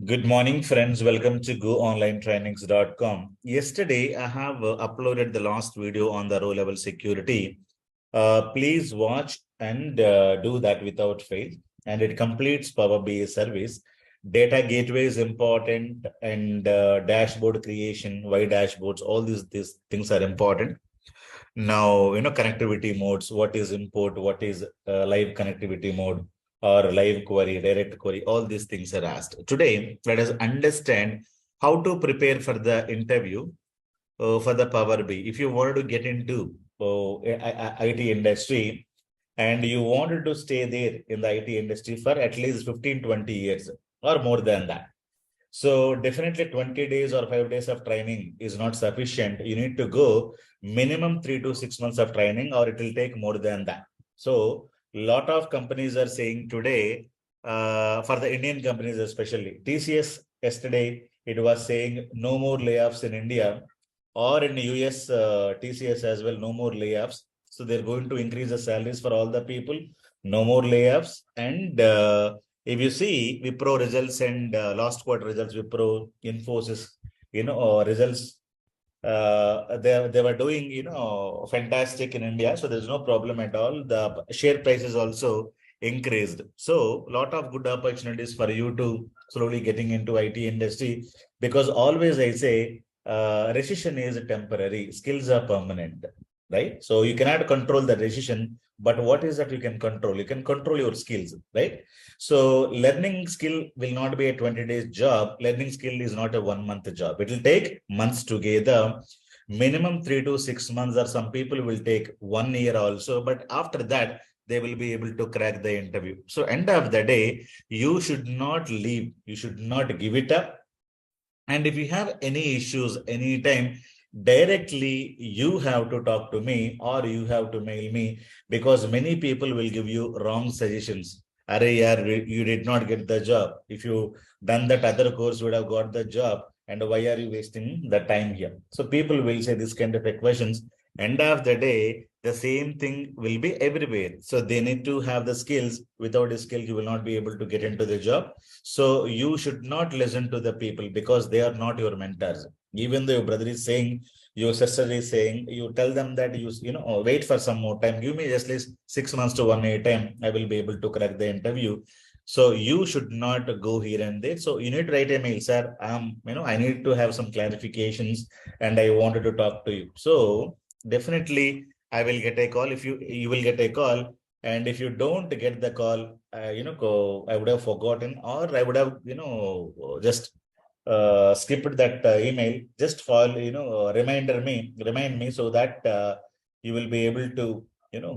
Good morning, friends. Welcome to GoOnlineTrainings.com. Yesterday, I have uploaded the last video on the row level security. Please watch and do that without fail. And it completes Power BI service. Data gateway is important, and dashboard creation, why dashboards, all these things are important. Now, connectivity modes, what is import, what is live connectivity mode, or live query, direct query, all these things are asked. Today, let us understand how to prepare for the interview for the Power BI. If you wanted to get into IT industry and you wanted to stay there in the IT industry for at least 15-20 years or more than that. So definitely 20 days or 5 days of training is not sufficient. You need to go minimum 3 to 6 months of training, or it will take more than that. So lot of companies are saying today, for the Indian companies especially, TCS yesterday, it was saying no more layoffs in India, or in the US, TCS as well, no more layoffs. So they're going to increase the salaries for all the people, no more layoffs. And if you see Wipro results and last quarter results, Wipro, Infosys, results, they were doing, fantastic in India. So there's no problem at all. The share prices also increased. So a lot of good opportunities for you to slowly getting into IT industry, because always I say, recession is temporary, skills are permanent, right? So you cannot control the recession, but what is that you can control? You can control your skills, right? So learning skill will not be a 20 days job. Learning skill is not a 1 month job. It will take months together, minimum 3 to 6 months, or some people will take 1 year also. But after that, they will be able to crack the interview. So end of the day, you should not leave. You should not give it up. And if you have any issues anytime, directly you have to talk to me or you have to mail me, because many people will give you wrong suggestions. Arey yaar, you did not get the job. If you done that other course, you would have got the job. And why are you wasting the time here? So people will say this kind of questions. End of the day, the same thing will be everywhere. So they need to have the skills. Without a skill, you will not be able to get into the job. So you should not listen to the people, because they are not your mentors. Even though your brother is saying, your sister is saying, you tell them that wait for some more time. Give me just least 6 months to 1 year time. I will be able to crack the interview. So you should not go here and there. So you need to write a mail, sir. I need to have some clarifications and I wanted to talk to you. So definitely I will get a call. If you will get a call, and if you don't get the call, I would have forgotten, or I would have, just skipped that email. Just remind me, so that you will be able to,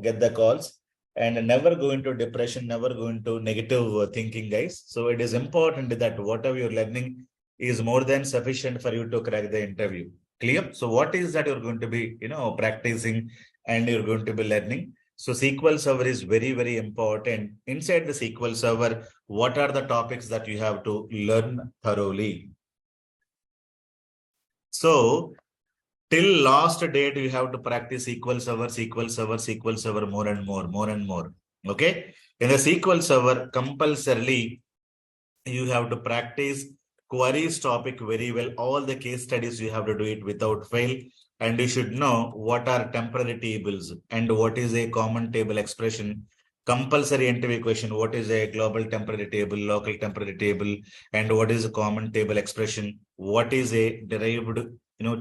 get the calls, and never go into depression, never go into negative thinking, guys. So it is important that whatever you're learning is more than sufficient for you to crack the interview. Clear? So what is that you're going to be, practicing and you're going to be learning? So SQL Server is very, very important. Inside the SQL Server, what are the topics that you have to learn thoroughly? So till last date, you have to practice SQL Server, SQL Server, SQL Server more and more, more and more. Okay. In the SQL Server, compulsorily, you have to practice queries topic very well. All the case studies, you have to do it without fail. And you should know what are temporary tables and what is a common table expression. Compulsory interview question: what is a global temporary table, local temporary table, and what is a common table expression? What is a derived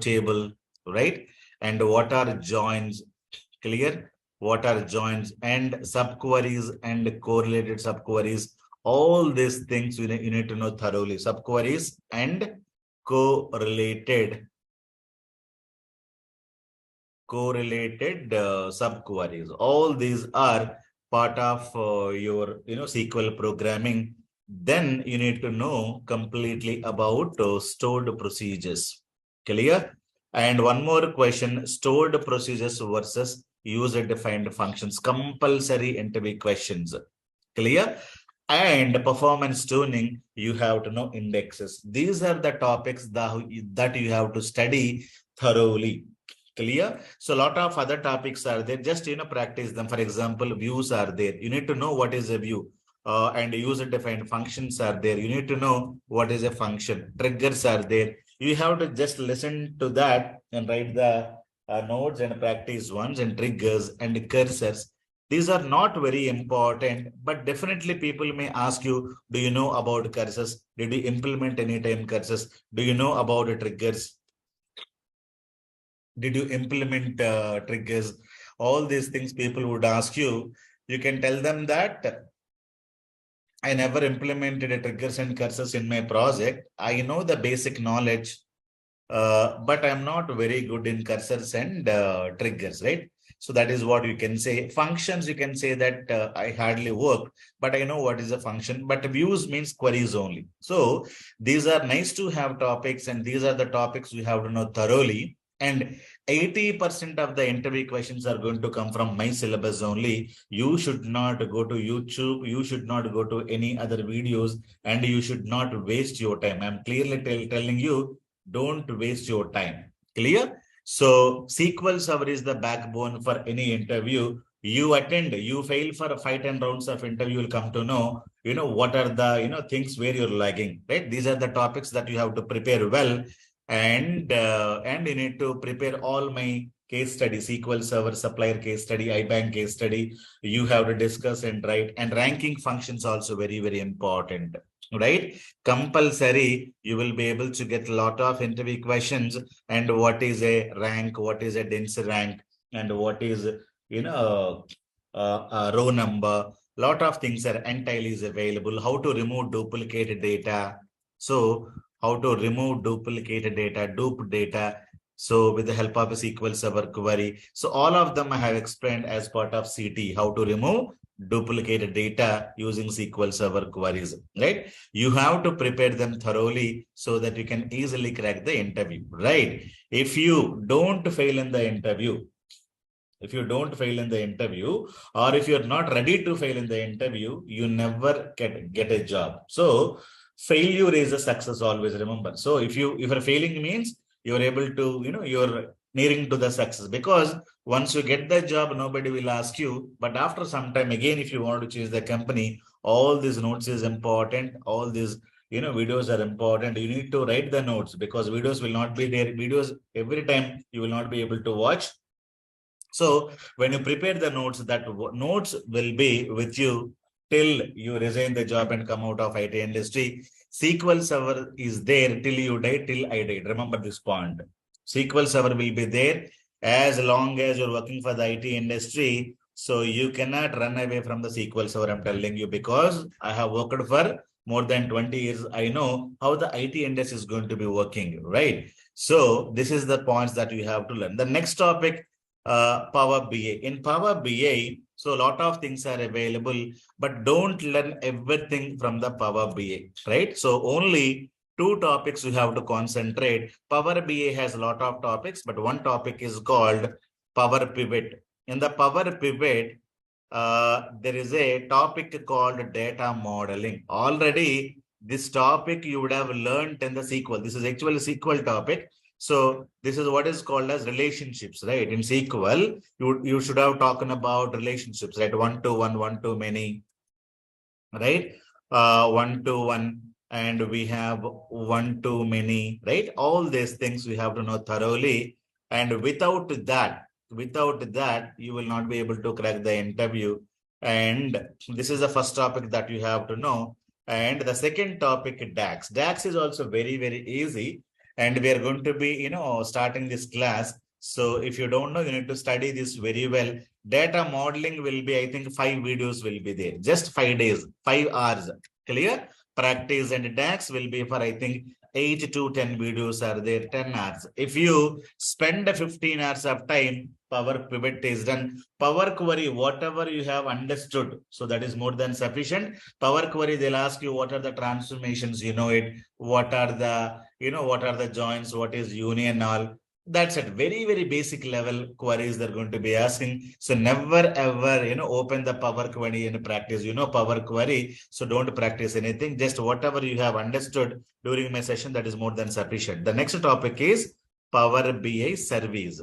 table, right? And what are joins? Clear? What are joins and subqueries and correlated subqueries? All these things you need to know thoroughly. Subqueries and correlated subqueries. All these are part of your SQL programming. Then you need to know completely about stored procedures. Clear? And one more question: stored procedures versus user defined functions. Compulsory interview questions. Clear? And performance tuning, you have to know indexes. These are the topics that you have to study thoroughly. Clear? So a lot of other topics are there. Just practice them. For example, views are there. You need to know what is a view. and user-defined functions are there. You need to know what is a function. Triggers are there. You have to just listen to that and write the nodes and practice ones and triggers and cursors. These are not very important, but definitely people may ask you, do you know about cursors? Did you implement any time cursors? Do you know about the triggers? Did you implement triggers? All these things people would ask you. You can tell them that I never implemented a triggers and cursors in my project. I know the basic knowledge, but I'm not very good in cursors and triggers, right? So that is what you can say. Functions, you can say that I hardly work, but I know what is a function. But views means queries only. So these are nice to have topics, and these are the topics we have to know thoroughly. And 80% of the interview questions are going to come from my syllabus only. You should not go to YouTube. You should not go to any other videos, and you should not waste your time. I'm clearly telling you, don't waste your time. Clear? So SQL Server is the backbone for any interview. You attend, you fail for 5-10 rounds of interview, you'll come to know, what are the, things where you're lagging, right? These are the topics that you have to prepare well. And you need to prepare all my case study, SQL Server, supplier case study, iBank case study. You have to discuss and write, and ranking functions also very, very important, right? Compulsory, you will be able to get a lot of interview questions. And what is a rank? What is a dense rank? And what is, a row number? Lot of things are entirely is available. How to remove duplicate data? So how to remove duplicate data, dupe data. So with the help of a SQL Server query. So all of them I have explained as part of CT, how to remove duplicated data using SQL Server queries, right? You have to prepare them thoroughly so that you can easily crack the interview, right? If you don't fail in the interview, or if you're not ready to fail in the interview, you never get a job. So failure is a success, always remember. So if you're failing means you're able to, you're nearing to the success, because once you get the job, nobody will ask you. But after some time, again, if you want to change the company, all these notes is important. All these, videos are important. You need to write the notes, because videos will not be there. Videos every time you will not be able to watch. So when you prepare the notes, that notes will be with you till you resign the job and come out of IT industry. SQL Server is there till you die, till I die. Remember this point. SQL Server will be there as long as you're working for the IT industry. So you cannot run away from the SQL Server, I'm telling you, because I have worked for more than 20 years. I know how the IT industry is going to be working, right? So this is the points that you have to learn. The next topic, Power BI. In Power BI, so a lot of things are available, but don't learn everything from the Power BI, right? So only 2 topics you have to concentrate. Power BI has a lot of topics, but one topic is called Power Pivot. In the Power Pivot, there is a topic called data modeling. Already, this topic you would have learned in the SQL. This is actually a SQL topic. So this is what is called as relationships, right? In SQL, you should have talked about relationships, right? One-to-one, one-to-many, right? One-to-one, and we have one-to-many, right? All these things we have to know thoroughly. And without that, you will not be able to crack the interview. And this is the first topic that you have to know. And the second topic, DAX. DAX is also very, very easy. And we are going to be, starting this class. So if you don't know, you need to study this very well. Data modeling will be, I think, 5 videos will be there. Just 5 days, 5 hours. Clear? Practice and DAX will be for, I think, 8 to 10 videos are there, 10 hours. If you spend 15 hours of time, Power Pivot is done. Power Query, whatever you have understood, so that is more than sufficient. Power Query, they'll ask you what are the transformations, what are the joins, what is union, all. That's at very, very basic level queries they're going to be asking. So never ever, open the Power Query and practice, Power Query. So don't practice anything. Just whatever you have understood during my session, that is more than sufficient. The next topic is Power BI service.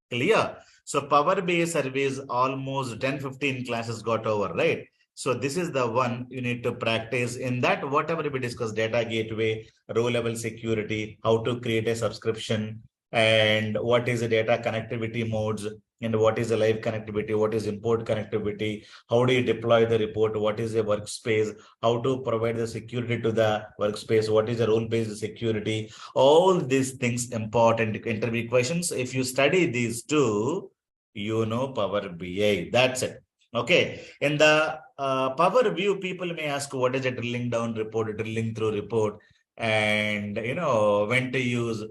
Clear? So Power BI service, almost 10-15 classes got over, right? So this is the one you need to practice. In that, whatever we discuss, data gateway, row level security, how to create a subscription, and what is the data connectivity modes, and what is the live connectivity, what is import connectivity, how do you deploy the report, what is a workspace, how to provide the security to the workspace, what is the role-based security, all these things important interview questions. If you study these two, you know Power BI. That's it. Okay. In the Power View, people may ask what is a drilling down report, a drilling through report, and when to use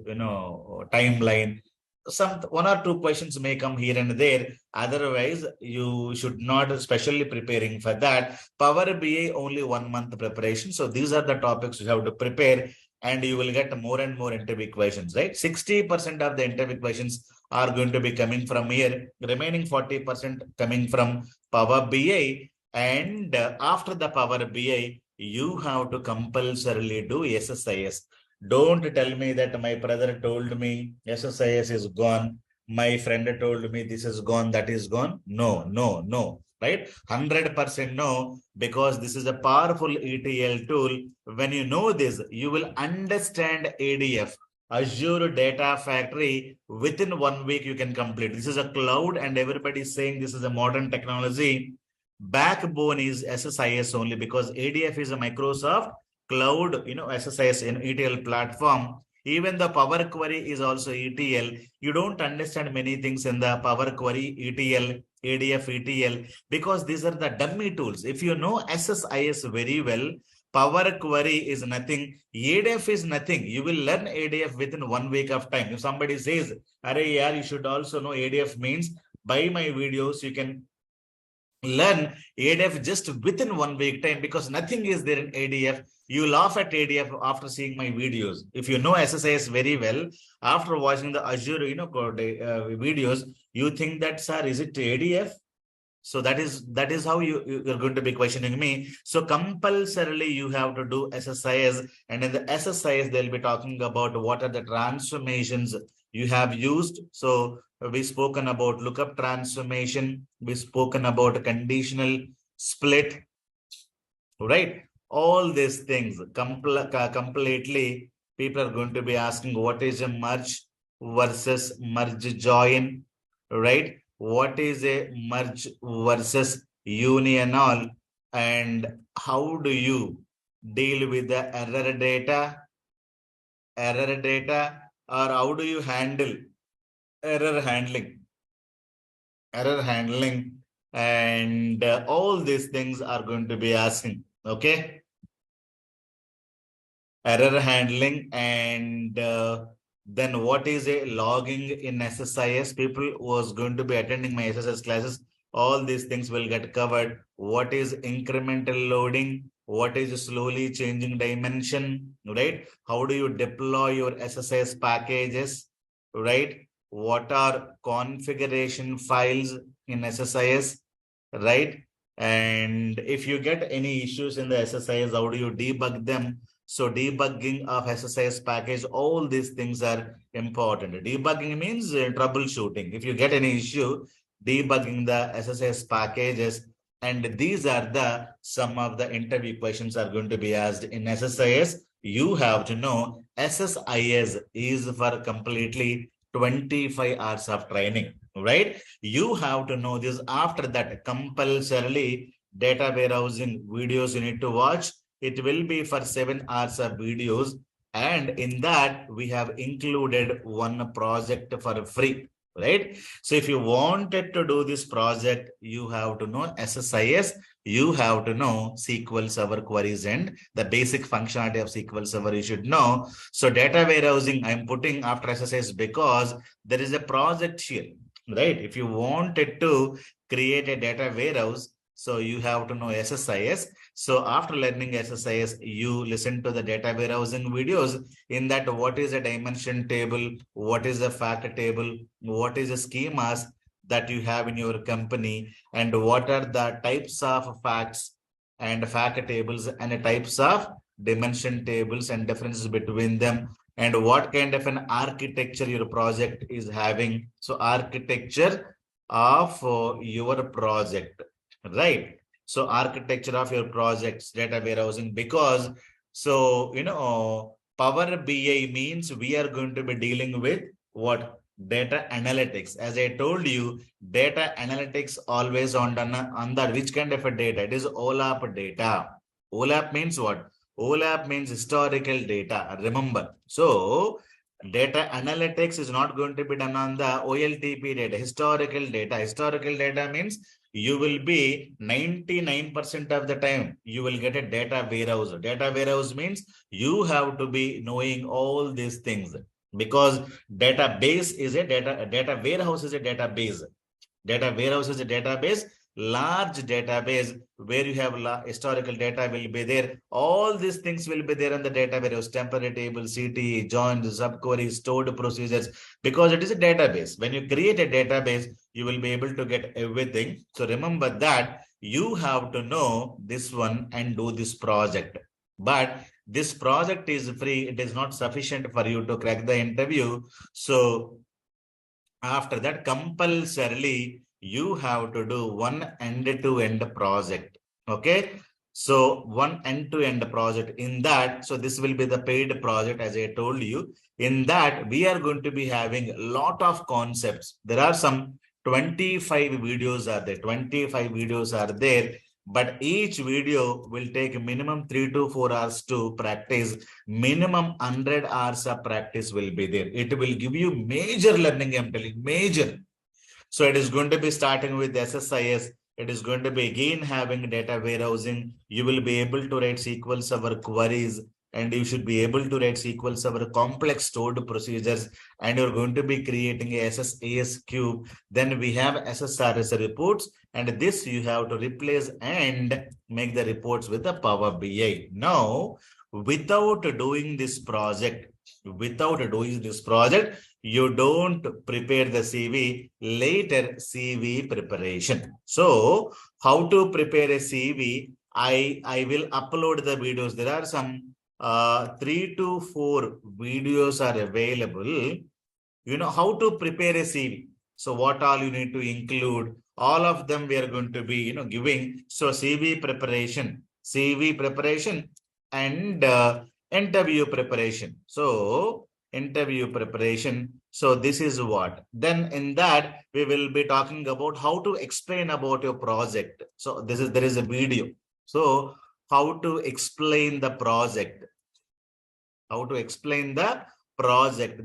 timeline. Some one or two questions may come here and there. Otherwise, you should not especially preparing for that. Power BI only 1 month preparation. So these are the topics you have to prepare, and you will get more and more interview questions, right? 60% of the interview questions are going to be coming from here. Remaining 40% coming from Power BI. And after the Power BI, you have to compulsorily do SSIS. Don't tell me that my brother told me SSIS is gone. My friend told me this is gone, that is gone. No, no, no. Right? 100% no, because this is a powerful ETL tool. When you know this, you will understand ADF, Azure Data Factory. Within 1 week, you can complete. This is a cloud, and everybody is saying this is a modern technology. Backbone is SSIS only, because ADF is a Microsoft cloud, SSIS in ETL platform. Even the Power Query is also ETL. You don't understand many things in the Power Query, ETL, ADF, ETL, because these are the dummy tools. If you know SSIS very well, Power Query is nothing. ADF is nothing. You will learn ADF within 1 week of time. If somebody says, "Arey yaar, you should also know ADF means," buy my videos, you can learn ADF just within 1 week time, because nothing is there in ADF. You laugh at ADF after seeing my videos. If you know SSIS very well, after watching the Azure, videos, you think that, sir, is it ADF? So that is how you're going to be questioning me. So compulsorily you have to do SSIS, and in the SSIS they'll be talking about what are the transformations you have used. So we spoken about lookup transformation, we spoken about conditional split, right? All these things completely people are going to be asking, what is a merge versus merge join, right? What is a merge versus union all, and how do you deal with the error data, or how do you handle error handling, and all these things are going to be asking. Okay, error handling, and then what is a logging in SSIS? People was going to be attending my SSIS classes. All these things will get covered. What is incremental loading? What is slowly changing dimension? Right? How do you deploy your SSIS packages? Right? What are configuration files in SSIS? Right? And if you get any issues in the SSIS, how do you debug them? So debugging of SSIS package, all these things are important. Debugging means troubleshooting. If you get any issue, debugging the SSIS packages, and these are the some of the interview questions are going to be asked in SSIS. You have to know SSIS is for completely 25 hours of training, right? You have to know this. After that, compulsorily data warehousing videos you need to watch. It will be for 7 hours of videos, and in that we have included one project for free, right? So if you wanted to do this project, you have to know SSIS, you have to know SQL Server queries, and the basic functionality of SQL Server you should know. So data warehousing I'm putting after SSIS because there is a project here, right? If you wanted to create a data warehouse, so you have to know SSIS. So after learning SSIS, you listen to the data warehousing videos. In that, what is a dimension table? What is a fact table? What is the schemas that you have in your company? And what are the types of facts and fact tables and the types of dimension tables and differences between them? And what kind of an architecture your project is having? So architecture of your project, right? So architecture of your projects, data warehousing, because so, Power BI means we are going to be dealing with what? Data analytics. As I told you, data analytics always on that. Which kind of a data? It is OLAP data. OLAP means what? OLAP means historical data. Remember. So data analytics is not going to be done on the OLTP data, historical data. Historical data means you will be 99% of the time you will get a data warehouse. Data warehouse means you have to be knowing all these things, because database is a data warehouse is a database. Data warehouse is a database, large database where you have historical data will be there. All these things will be there in the data warehouse, temporary table, CTE, joins, subqueries, stored procedures, because it is a database. When you create a database, you will be able to get everything. So remember that you have to know this one and do this project. But this project is free. It is not sufficient for you to crack the interview. So after that, compulsorily, you have to do one end-to-end project. Okay. So one end-to-end project in that. So this will be the paid project, as I told you. In that, we are going to be having a lot of concepts. There are some 25 videos are there. 25 videos are there. But each video will take minimum 3 to 4 hours to practice. Minimum 100 hours of practice will be there. It will give you major learning, I'm telling, major. So it is going to be starting with SSIS. It is going to be again having data warehousing. You will be able to write SQL Server queries, and you should be able to write SQL Server complex stored procedures, and you're going to be creating a SSAS cube. Then we have SSRS reports, and this you have to replace and make the reports with the Power BI. Now, without doing this project, you don't prepare the CV, later CV preparation. So how to prepare a CV? I will upload the videos. There are some 3 to 4 videos are available. How to prepare a CV. So what all you need to include, all of them we are going to be, giving. So CV preparation and interview preparation. So interview preparation. So this is what. Then in that, we will be talking about how to explain about your project. So there is a video. So how to explain the project.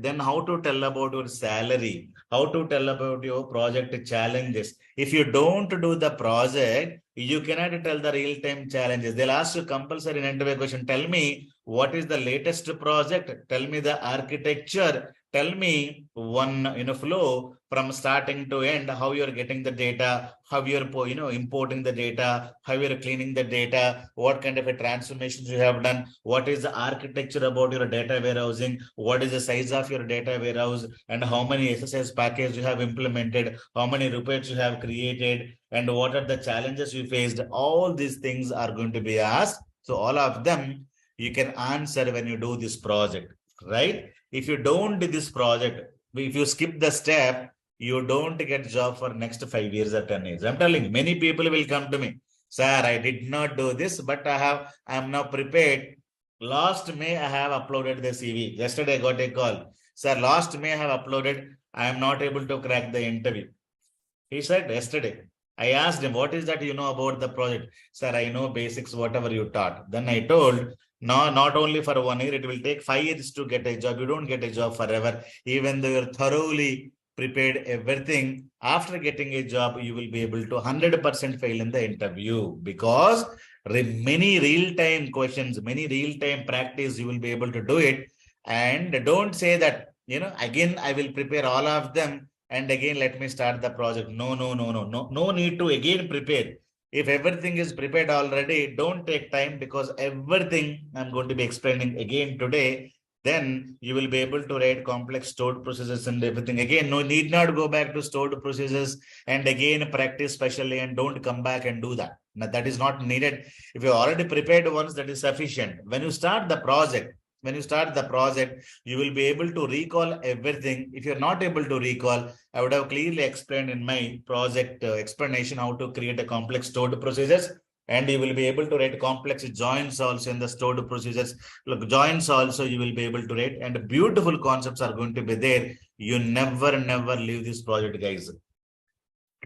Then how to tell about your salary, how to tell about your project challenges. If you don't do the project, you cannot tell the real-time challenges. They'll ask you compulsory in interview question, tell me what is the latest project, tell me the architecture, tell me one flow from starting to end, how you're getting the data, how you're importing the data, how you're cleaning the data, what kind of a transformations you have done, what is the architecture about your data warehousing, what is the size of your data warehouse, and how many SSS packages you have implemented, how many reports you have created, and what are the challenges you faced. All these things are going to be asked. So all of them you can answer when you do this project, right? If you don't do this project, if you skip the step, you don't get job for next 5 years or 10 years. I'm telling you, many people will come to me, sir, I did not do this, but I am now prepared. Last May, I have uploaded the CV. Yesterday, I got a call. Sir, last May, I have uploaded. I am not able to crack the interview. He said yesterday. I asked him, what is that you know about the project? Sir, I know basics, whatever you taught. Then I told, no, not only for 1 year, it will take 5 years to get a job. You don't get a job forever. Even though you're thoroughly prepared everything, after getting a job, you will be able to 100% fail in the interview, because many real-time questions, many real-time practice, you will be able to do it. And don't say that, again, I will prepare all of them and again let me start the project. No need to again prepare. If everything is prepared already, don't take time, because everything I'm going to be explaining again today, then you will be able to write complex stored processes and everything. Again, no need not go back to stored processes and again practice specially, and don't come back and do that. Now, that is not needed. If you already prepared once, that is sufficient. When you start the project, you will be able to recall everything. If you're not able to recall, I would have clearly explained in my project explanation how to create a complex stored procedures. And you will be able to write complex joins also in the stored procedures. Look, joins also you will be able to write, and beautiful concepts are going to be there. You never leave this project, guys.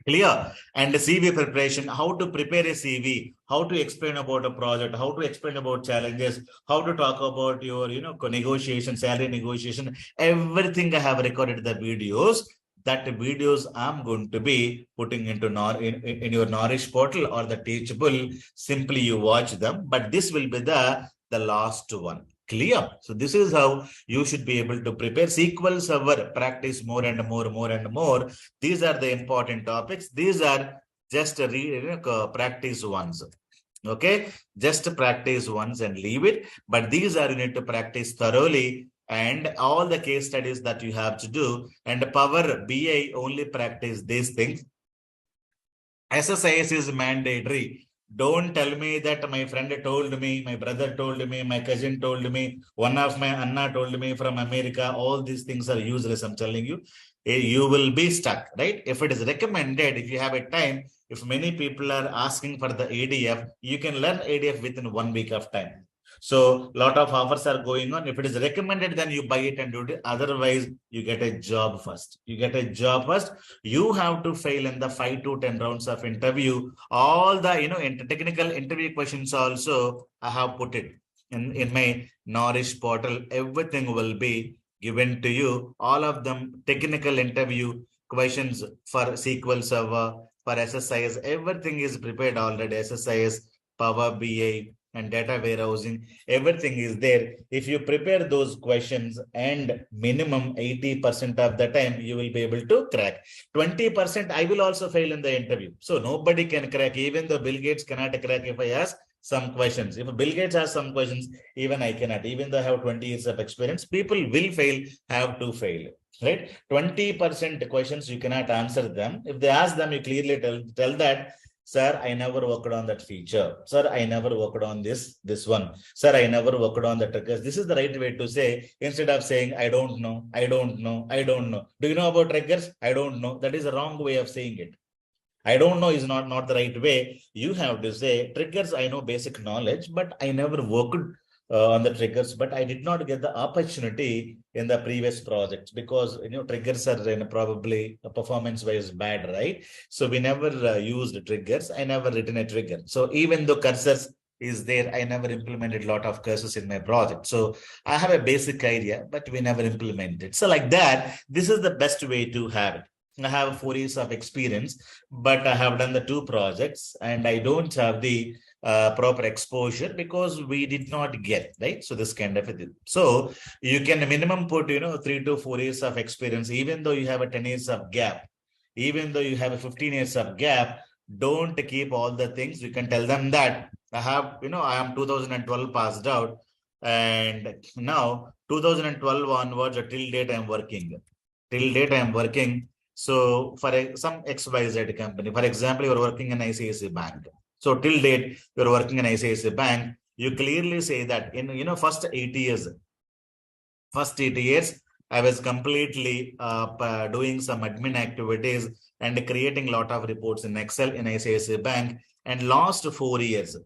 Clear. And the CV preparation, how to prepare a CV, how to explain about a project, how to explain about challenges, how to talk about your, negotiation, salary negotiation, everything I have recorded the videos. That videos I'm going to be putting into in your Nourish portal or the Teachable. Simply you watch them, but this will be the last one. Clear. So this is how you should be able to prepare SQL Server. Practice more and more. These are the important topics. These are just practice ones. Okay, just practice once and leave it. But these are you need to practice thoroughly, and all the case studies that you have to do. And Power BI only practice these things. SSIS is mandatory. Don't tell me that my friend told me, my brother told me, my cousin told me, one of my Anna told me from America. All these things are useless. I'm telling you, you will be stuck, right? If it is recommended, if you have a time, if many people are asking for the ADF, you can learn ADF within 1 week of time. So a lot of offers are going on. If it is recommended, then you buy it and do it. Otherwise, you get a job first. You get a job first. You have to fail in the 5 to 10 rounds of interview. All the technical interview questions also I have put it in my Nourish portal. Everything will be given to you. All of them technical interview questions for SQL Server, for SSIS. Everything is prepared already. SSIS, Power BI, and data warehousing, everything is there. If you prepare those questions, and minimum 80% of the time you will be able to crack. 20% I will also fail in the interview. So nobody can crack, even though Bill Gates cannot crack if I ask some questions. If Bill Gates has some questions, even I cannot. Even though I have 20 years of experience, people will fail, have to fail. Right? 20% questions you cannot answer them. If they ask them, you clearly tell that, sir, I never worked on that feature. Sir, I never worked on this one. Sir, I never worked on the triggers. This is the right way to say, instead of saying, I don't know, I don't know, I don't know. Do you know about triggers? I don't know. That is a wrong way of saying it. I don't know is not the right way. You have to say, triggers, I know basic knowledge, but I never worked on the triggers, but I did not get the opportunity in the previous projects because triggers are probably performance wise bad, right? So we never used triggers. I never written a trigger. So even though cursors is there, I never implemented a lot of cursors in my project. So I have a basic idea, but we never implemented. So like that, this is the best way to have it. I have 4 years of experience, but I have done the 2 projects and I don't have the proper exposure because we did not get, right? So this kind of a thing. So you can minimum put, 3 to 4 years of experience, even though you have a 10 years of gap, even though you have a 15 years of gap, don't keep all the things. You can tell them that I have, I am 2012 passed out and now 2012 onwards till date I am working. Till date I am working. So for some XYZ company, for example, you're working in ICICI Bank. So till date, you're working in ICICI Bank. You clearly say that in first 8 years, I was completely doing some admin activities and creating a lot of reports in Excel in ICICI Bank. And last 4 years,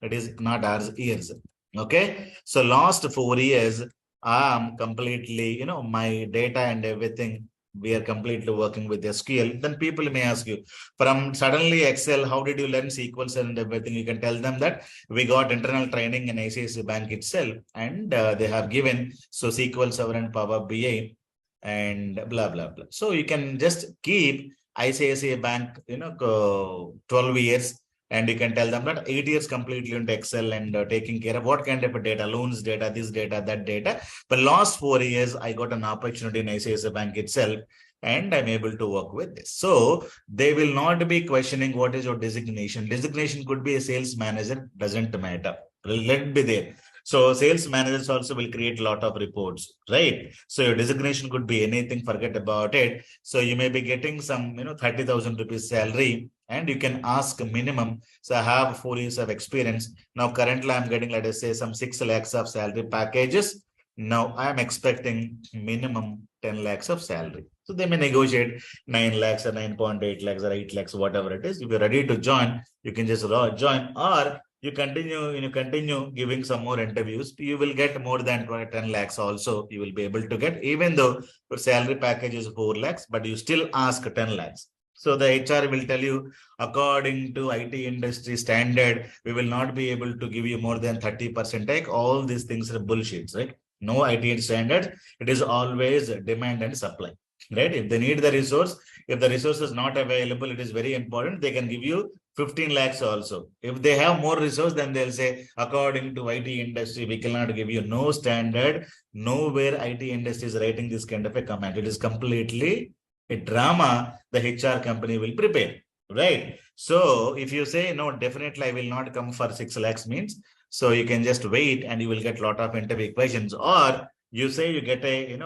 it is not hours, years. Okay. So last 4 years, I'm completely, my data and everything, we are completely working with SQL. Then people may ask you, from suddenly Excel, how did you learn SQL and everything? You can tell them that we got internal training in ICICI Bank itself, and they have given so SQL Server and Power BI and blah blah blah. So you can just keep ICICI Bank, 12 years. And you can tell them that 8 years completely into Excel and taking care of what kind of data, loans data, this data, that data. But last 4 years, I got an opportunity in ICICI Bank itself, and I'm able to work with this. So they will not be questioning what is your designation. Designation could be a sales manager, doesn't matter. Let it be there. So sales managers also will create a lot of reports, right? So your designation could be anything, forget about it. So you may be getting some, 30,000 rupees salary, and you can ask minimum. So I have 4 years of experience. Now currently I'm getting, let us say, some 6 lakhs of salary packages. Now I am expecting minimum 10 lakhs of salary. So they may negotiate 9 lakhs or 9.8 lakhs or 8 lakhs, whatever it is. If you're ready to join, you can just join, or you continue giving some more interviews. You will get more than 10 lakhs also. You will be able to get, even though your salary package is 4 lakhs, but you still ask 10 lakhs. So the HR will tell you, according to IT industry standard, we will not be able to give you more than 30% take. All these things are bullshits, right? No IT standard. It is always demand and supply, right? If they need the resource, if the resource is not available, it is very important. They can give you 15 lakhs also. If they have more resource, then they'll say, according to IT industry, we cannot give you. No standard. Nowhere IT industry is writing this kind of a comment. It is completely a drama the HR company will prepare, right? So if you say, no, definitely I will not come for 6 lakhs means, so you can just wait and you will get a lot of interview questions. Or you say you get a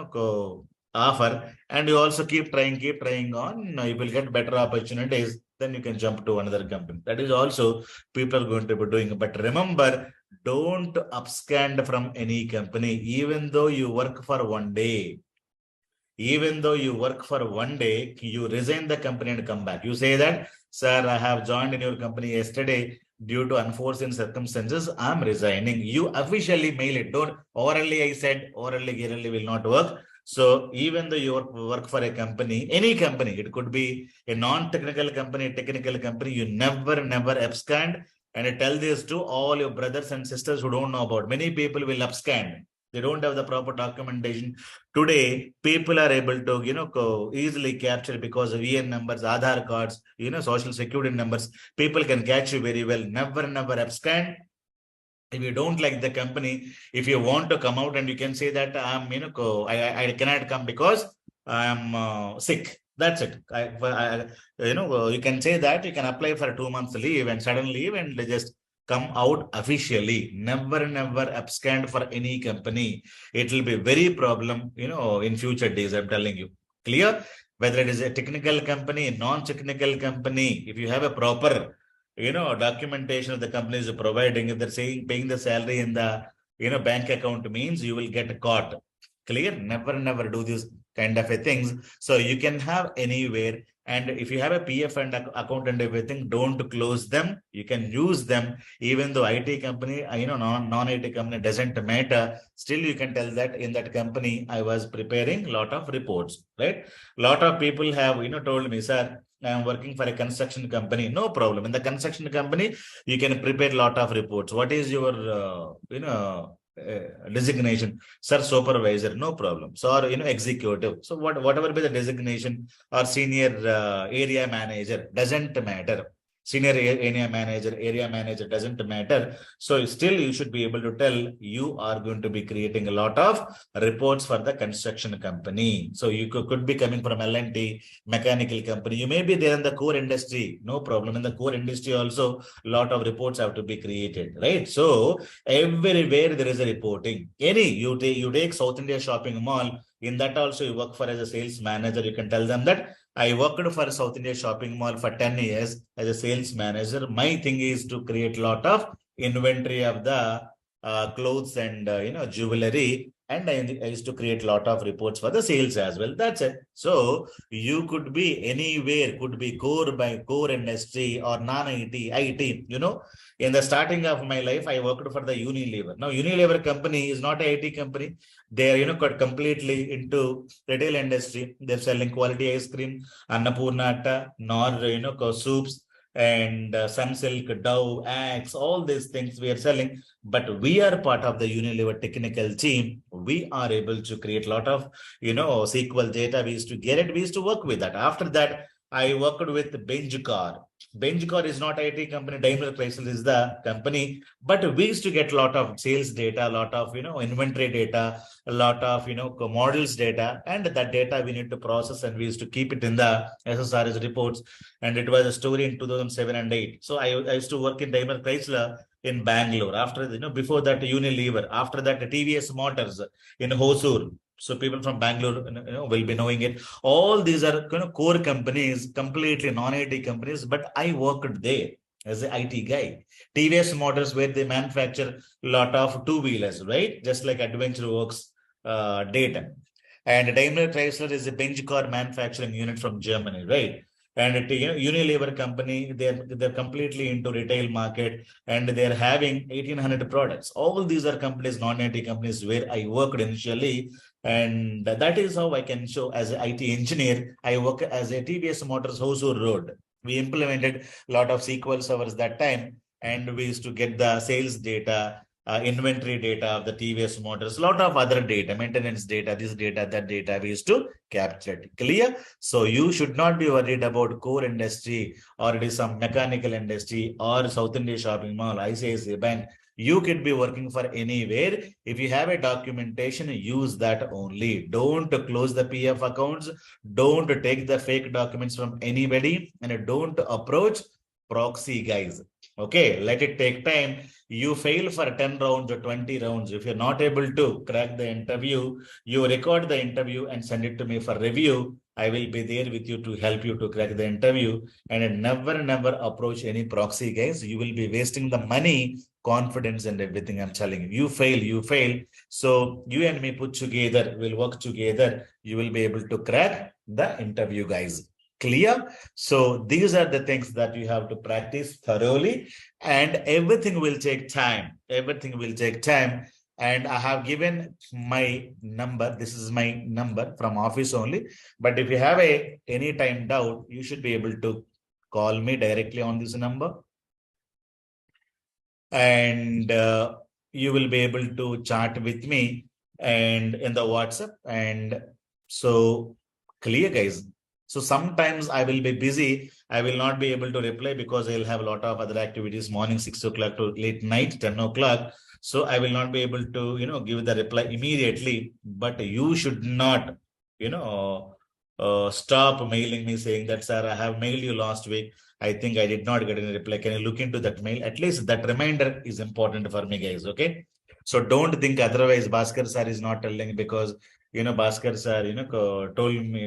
offer and you also keep trying on, you will get better opportunities, then you can jump to another company. That is also people are going to be doing. But remember, don't abscond from any company, even though you work for one day. Even though you work for one day, you resign the company and come back. You say that, sir, I have joined in your company yesterday. Due to unforeseen circumstances, I'm resigning. You officially mail it. Don't orally, I said, orally will not work. So even though you work for a company, any company, it could be a non-technical company, a technical company, you never abscond. And I tell this to all your brothers and sisters who don't know about. Many people will abscond. They don't have the proper documentation. Today, people are able to, easily capture because of EN numbers, Aadhaar cards, social security numbers. People can catch you very well. Never abscond. If you don't like the company, if you want to come out and you can say that I cannot come because I'm sick. That's it. You can say that you can apply for a 2 months leave and sudden leave and they just come out officially. Never abscond for any company. It will be very problem, in future days. I'm telling you. Clear? Whether it is a technical company, non-technical company, if you have a proper documentation of the company is providing, if they're saying paying the salary in the bank account means you will get caught. Clear? Never do these kind of a things. So you can have anywhere, and if you have a PF and account and everything, don't close them. You can use them, even though IT company, non-IT company doesn't matter. Still, you can tell that in that company I was preparing a lot of reports, right? Lot of people have told me, sir, I am working for a construction company. No problem. In the construction company, you can prepare a lot of reports. What is your, designation? Sir, supervisor. No problem. So, or, executive. So, whatever be the designation, or senior area manager, doesn't matter. Senior area manager doesn't matter. So still you should be able to tell you are going to be creating a lot of reports for the construction company. So you could be coming from L&T, mechanical company. You may be there in the core industry. No problem. In the core industry also, a lot of reports have to be created, right? So everywhere there is a reporting. You take South India Shopping Mall. In that also you work for as a sales manager. You can tell them that I worked for South India Shopping Mall for 10 years as a sales manager. My thing is to create a lot of inventory of the clothes and jewelry, and I used to create a lot of reports for the sales as well. That's it. So you could be anywhere, could be core industry or non-IT, IT. In the starting of my life, I worked for the Unilever. Now Unilever company is not a IT company. They are got completely into retail industry. They're selling quality ice cream, Annapurna Atta, nor soups, and Sunsilk, Dove, Axe, all these things we are selling. But we are part of the Unilever technical team. We are able to create a lot of, SQL data. We used to get it. We used to work with that. After that, I worked with Benchcar. Benchcar is not IT company. Daimler Chrysler is the company. But we used to get a lot of sales data, a lot of, inventory data, a lot of, models data. And that data we need to process, and we used to keep it in the SSRS reports. And it was a story in 2007 and 8. So I used to work in Daimler Chrysler in Bangalore. After, before that Unilever, after that TVS Motors in Hosur. So people from Bangalore, will be knowing it. All these are core companies, completely non-IT companies, but I worked there as an IT guy. TVS Motors, where they manufacture a lot of two-wheelers, right? Just like Adventure Works, data. And Daimler Chrysler is a bench car manufacturing unit from Germany, right? And Unilever company, they're completely into retail market, and they're having 1,800 products. All these are companies, non-IT companies, where I worked initially, and that is how I can show as an IT engineer. I work as a TVS Motors Hosur Road. We implemented a lot of SQL servers that time, and we used to get the sales data, inventory data of the TVS Motors, a lot of other data, maintenance data, this data, that data we used to capture it. Clear? So you should not be worried about core industry, or it is some mechanical industry, or South India Shopping Mall, ICICI Bank. You could be working for anywhere. If you have a documentation, use that only. Don't close the PF accounts. Don't take the fake documents from anybody, and don't approach proxy guys. Okay, let it take time. You fail for 10 rounds or 20 rounds. If you're not able to crack the interview, you record the interview and send it to me for review. I will be there with you to help you to crack the interview. And never approach any proxy guys. You will be wasting the money, confidence, and everything. I'm telling you. You fail. So you and me put together, we'll work together. You will be able to crack the interview, guys. Clear? So these are the things that you have to practice thoroughly, and everything will take time. Everything will take time. And I have given my number. This is my number from office only. But if you have any time doubt, you should be able to call me directly on this number. And you will be able to chat with me and in the WhatsApp. And so clear, guys. So sometimes I will be busy. I will not be able to reply because I'll have a lot of other activities, morning 6 o'clock to late night, 10 o'clock. So I will not be able to, give the reply immediately. But you should not, stop mailing me saying that, sir, I have mailed you last week. I think I did not get any reply. Can you look into that mail? At least that reminder is important for me, guys. Okay. So don't think otherwise Bhaskar sir is not telling because Bhaskar sir,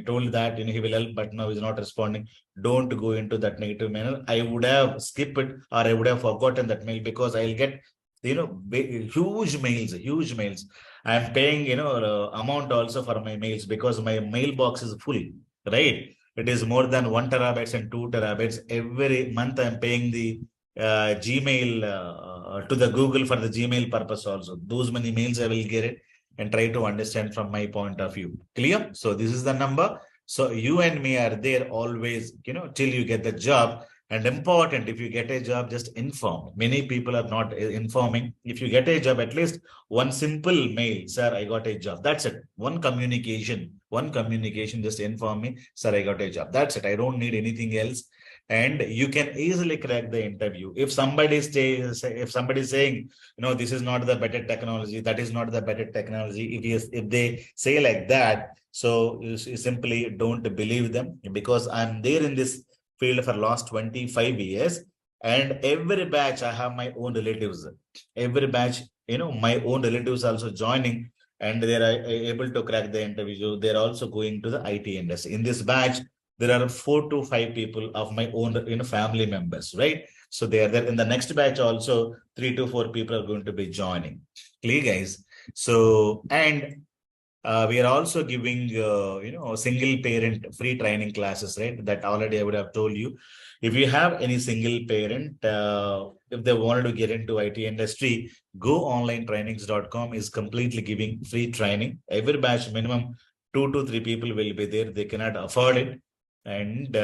told that he will help, but now he's not responding. Don't go into that negative manner. I would have skipped it, or I would have forgotten that mail, because I'll get huge mails. I'm paying amount also for my mails, because my mailbox is full, right? It is more than 1 terabytes and 2 terabytes every month. I'm paying the Gmail to the Google for the Gmail purpose also. Those many mails I will get it and try to understand from my point of view. Clear? So this is the number. So you and me are there always, till you get the job. And important, if you get a job, just inform. Many people are not informing. If you get a job, at least one simple mail, sir, I got a job. That's it. One communication, just inform me, sir, I got a job. That's it. I don't need anything else. And you can easily crack the interview. If somebody is saying, this is not the better technology, that is not the better technology, if they say like that, so you simply don't believe them, because I'm there in this field for last 25 years, and every batch I have my own relatives. Every batch, my own relatives also joining, and they are able to crack the interview. They're also going to the IT industry. In this batch, there are 4 to 5 people of my own family members, right? So they are there. In the next batch also, 3 to 4 people are going to be joining. Clear, guys? So, and we are also giving, single parent free training classes, right? That already I would have told you. If you have any single parent, if they wanted to get into IT industry, goonlinetrainings.com is completely giving free training. Every batch minimum 2 to 3 people will be there. They cannot afford it. And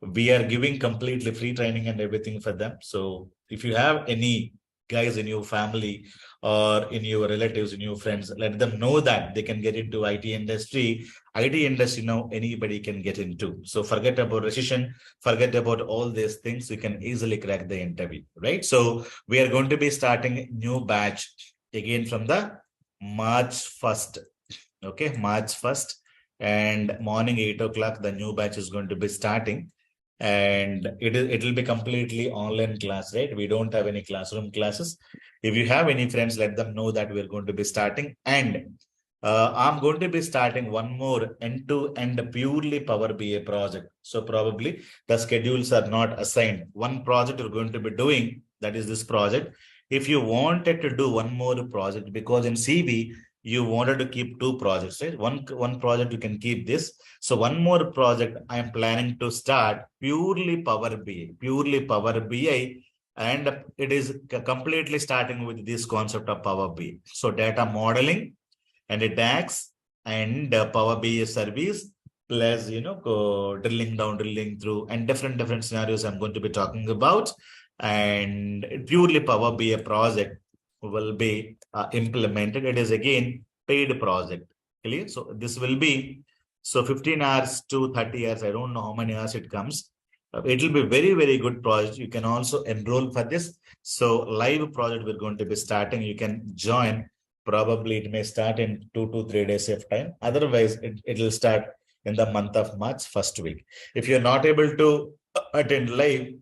we are giving completely free training and everything for them. So if you have any guys in your family or in your relatives, in your friends, let them know that they can get into IT industry. IT industry now anybody can get into. So forget about recession, forget about all these things. You can easily crack the interview, right? So we are going to be starting new batch again from the March 1st. Okay, March 1st, and morning 8 o'clock, the new batch is going to be starting. And it will be completely online class, right? We don't have any classroom classes. If you have any friends, let them know that we're going to be starting. And I'm going to be starting one more end-to-end purely Power BI project. So probably the schedules are not assigned. One project you're going to be doing, that is this project. If you wanted to do one more project, because in CB, you wanted to keep two projects, right? One project you can keep this. So one more project I am planning to start purely Power BI, and it is completely starting with this concept of Power BI. So data modeling and a DAX and Power BI service plus go drilling down, drilling through, and different scenarios I'm going to be talking about. And purely Power BI project will be implemented. It is again paid project. Clear? So this will be 15 hours to 30 hours. I don't know how many hours it comes. It will be very good project. You can also enroll for this. So live project we're going to be starting. You can join. Probably it may start in 2 to 3 days of time. Otherwise, it will start in the month of March, first week. If you're not able to attend live,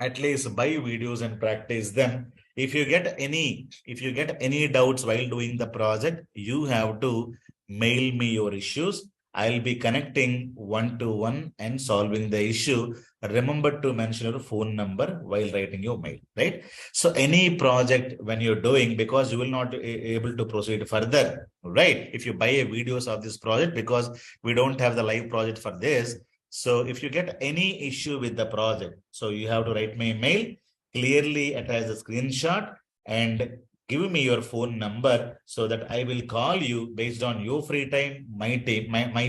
at least buy videos and practice them. If you get any doubts while doing the project, you have to mail me your issues. I'll be connecting one-to-one and solving the issue. Remember to mention your phone number while writing your mail, right? So any project when you're doing, because you will not be able to proceed further, right? If you buy a videos of this project, because we don't have the live project for this. So if you get any issue with the project, so you have to write me a mail, clearly attach a screenshot and give me your phone number so that I will call you based on your free time, my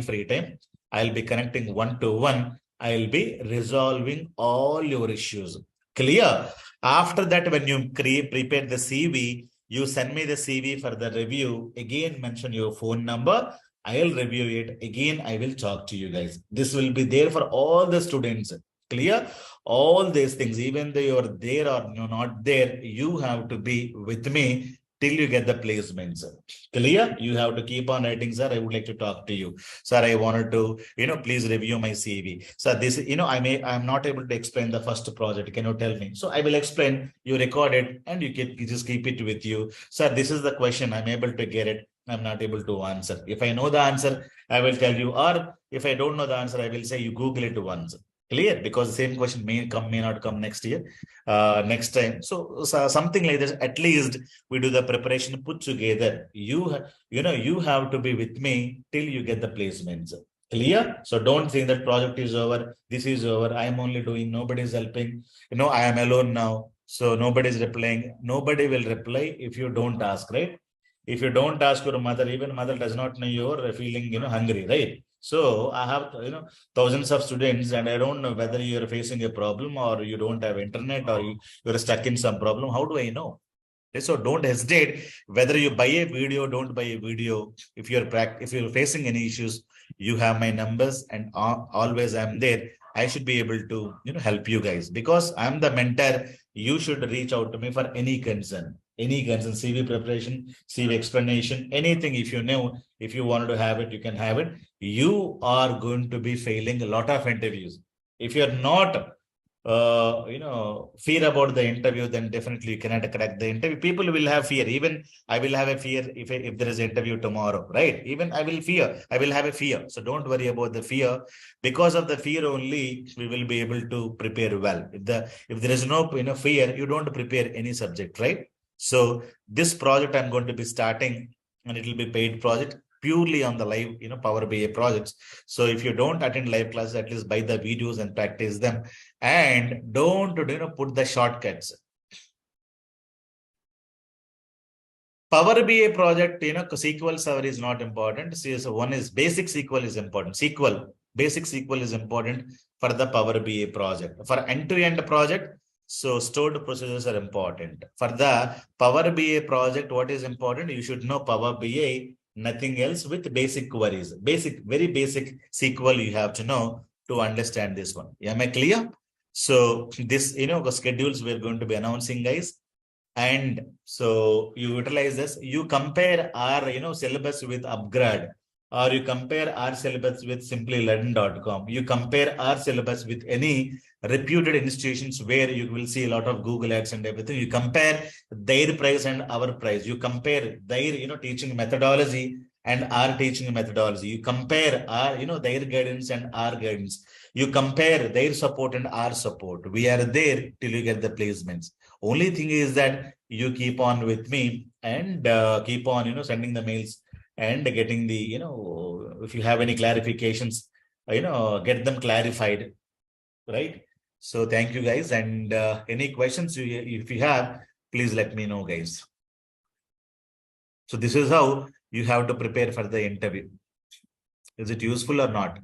free time. I'll be connecting one-to-one. I'll be resolving all your issues. Clear? After that, when you prepare the CV, you send me the CV for the review. Again, mention your phone number. I'll review it. Again, I will talk to you guys. This will be there for all the students. Clear? All these things, even though you're there or you're not there, you have to be with me till you get the placements. Clear? You have to keep on writing, sir. I would like to talk to you. Sir, I wanted to, please review my CV. So this, I'm not able to explain the first project. Can you tell me? So I will explain, you record it and you just keep it with you. Sir, this is the question. I'm able to get it. I'm not able to answer. If I know the answer, I will tell you. Or if I don't know the answer, I will say you Google it once. Clear? Because the same question may not come next year, next time. So something like this. At least we do the preparation put together. You have to be with me till you get the placements. Clear? So don't think that project is over. This is over. I am only doing. Nobody is helping. I am alone now. So nobody is replying. Nobody will reply if you don't ask, right? If you don't ask your mother, even mother does not know you're feeling, hungry, right? So I have, thousands of students, and I don't know whether you're facing a problem or you don't have internet or you're stuck in some problem. How do I know? So don't hesitate. Whether you buy a video, don't buy a video. If you're facing any issues, you have my numbers, and always I'm there. I should be able to, help you guys, because I'm the mentor. You should reach out to me for any concern, CV preparation, CV explanation, anything. If you wanted to have it, you can have it. You are going to be failing a lot of interviews. If you're not fear about the interview, then definitely you cannot crack the interview. People will have fear. Even I will have a fear if there is an interview tomorrow, right? Even I will have a fear. So don't worry about the fear. Because of the fear only, we will be able to prepare well. If there is no fear, you don't prepare any subject, right? So this project I'm going to be starting, and it will be paid project purely on the live, Power BI projects. So if you don't attend live classes, at least buy the videos and practice them. And don't, put the shortcuts. Power BI project, SQL Server is not important. So one is basic SQL is important. Basic SQL is important for the Power BI project. For end-to-end project, so stored procedures are important. For the Power BI project, what is important? You should know Power BI, nothing else, with basic queries. Very basic SQL you have to know to understand this one. Am I clear? So this, the schedules we're going to be announcing, guys. And so you utilize this, you compare our, syllabus with Upgrade, or you compare our syllabus with simplylearn.com. You compare our syllabus with any reputed institutions where you will see a lot of Google ads and everything. You compare their price and our price. You compare their, teaching methodology and our teaching methodology. You compare our, their guidance and our guidance. You compare their support and our support. We are there till you get the placements. Only thing is that you keep on with me and keep on, sending the mails and getting the, if you have any clarifications, get them clarified, right? So thank you guys. And any questions if you have, please let me know, guys. So this is how you have to prepare for the interview. Is it useful or not?